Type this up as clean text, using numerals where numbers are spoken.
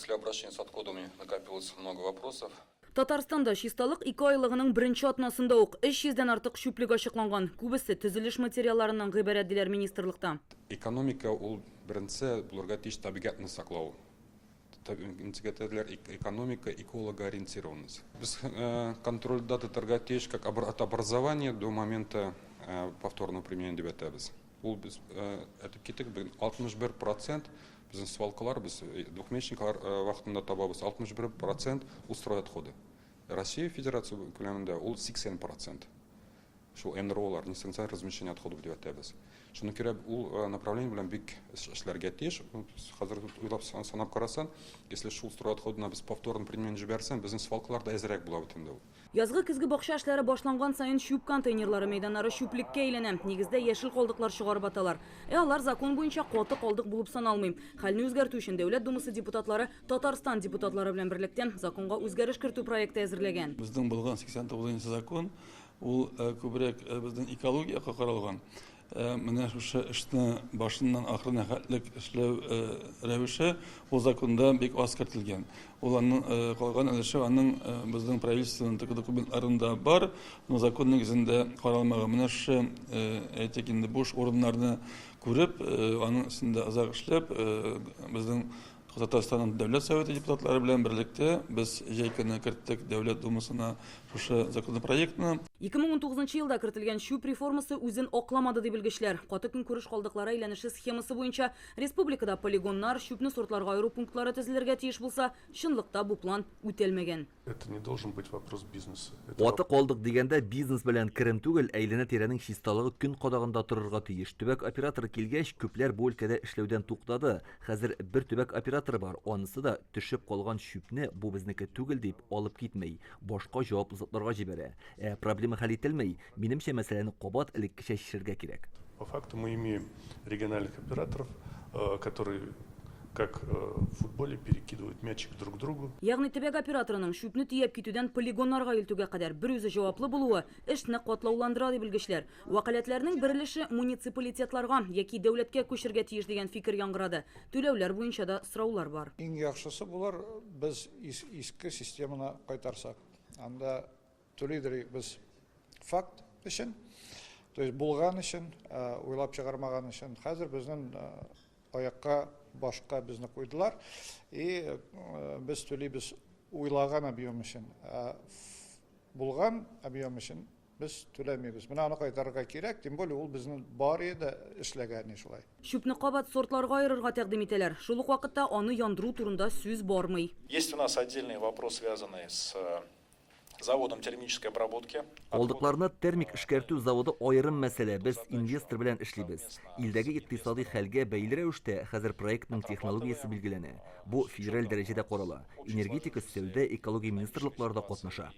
После обращения с отходами накопилось много вопросов. Татарстанда чисталык 2 айлыгының беренче атнасында ук 300дән артык шүплек ачыкланган. Күбесе төзелеш материалларыннан гыйбарәт диләр министрлыкта. Экономика ул беренче булырга тиеш табигатьне саклау. Экономика, экологоориентированность. Без контрольда тотарга тиеш как от образования до момента повторного применения деп әйтәбез. Ул без әйтеп киттек 61% безнең свалкалар, без двухмесячниклар вакытында табабыз 61% устрой отходы. Россия Федерация күләмендә ул 80%. Шул НРОлар, несанкционированное размещение отходов деп әйтәбез. Шуны күрә ул направление белән бик эшләргә тиеш. Хәзер уйлап санап карасан, если шул устрой отходына без повторно применение җибәрсәң, безнең свалкаларда әзрәк була бит инде ул. Язгы көзге бакча эшләре башланган сайын шүп контейнерлары мәйданнары шүплеккә әйләнә. Нигездә яшел калдыклар чыгарып аталар. Алар закон буенча каты калдык булып саналмый. Хәлне үзгәртү өчен Дәүләт Думасы депутатлары Татарстан депутатлары белән берлектән законга үзгәреш кертү проекты әзерләгән. Безнең булган 89-нчы закон ул күбрәк безнең экологиягә каралган. Менә шушы эшне башыннан ахырына хәтлек эшләү рәвеше ул законда бик аз кертелгән. Ул аның калган өлеше аның безнең правительственның документларында бар, но закон нигезендә каралмаган. Менә шушы әйтик инде буш урыннарны күреп, аның өстендә азак эшләп, безнең Татарстанның Дәүләт Советы депутатлары белән берлектә без җәйкене керттек Дәүләт Думасына шушы законопроектны. 2019 елда кертелгән шүп реформасы үзен акламады дип белгечләр. Каты көнкүреш калдыклары әйләнеше схемасы буенча республикада полигоннар, шүпне сортларга аеру пунктлары төзелергә тиеш булса, чынлыкта бу план үтәлмәгән. Это не должен быть вопрос бизнеса. Аты калдык дигәндә бизнес белән керем түгел, әйләнә тирәнең чисталыгы көн кадагында торырга тиеш. Төбәк оператор килгәч, күпләр бу өлкәдә эшләүдән туктады. Хәзер бер төбәк оператор бар. Анысы да төшеп калган шүпне бу безнеке түгел дип алып китмәй, башка җаваплы затларга җибәрә. Проблема хәл ителмәй. Минемчә, мәсьәләне кабат элеккечә чишәргә кирәк. По факту мы имеем региональных операторов, которые как в футболе перекидывают мячик друг к другу. Ягъни төбәк операторының шүпне тиеп китүдән полигоннарга илтүгә кадәр бер үзе җаваплы булуы эшне катлауландыра дип белгечләр. Вәкаләтләрнең берилеше муниципалитетларга яки дәүләткә күчергә тиеш дигән фикер яңгырады. Түләүләр буенча да сораулар бар. Иң яхшысы булар без иске системаны кайтарсак. Анда түлидер без факт өчен, то есть булган өчен, уйлап чыгармаган өчен. Хәзер безнең аякка башка безне куйдылар и без төлибез уйлаган объем өчен. Булган объем өчен без төләмибез. Менә аны кайтарырга кирәк, тем более ул безнең бар иде эшләгән шулай. Шүпне кабат сортларга аерырга тәкъдим итәләр. Шул ук вакытта аны яндыру турында сүз бармый. Есть у нас отдельный вопрос, связанный с заводом термической обработки. Калдыкларны термик эшкәртү заводы аерым мәсьәлә. Без инвестор белән эшлибез. Илдәге икътисади хәлгә бәйле рәвештә хәзер проектның технологиясе билгеләнә. Бу федераль дәрәҗәдә карала. Энергетика, сәүдә, экология министрлыклары да катнаша.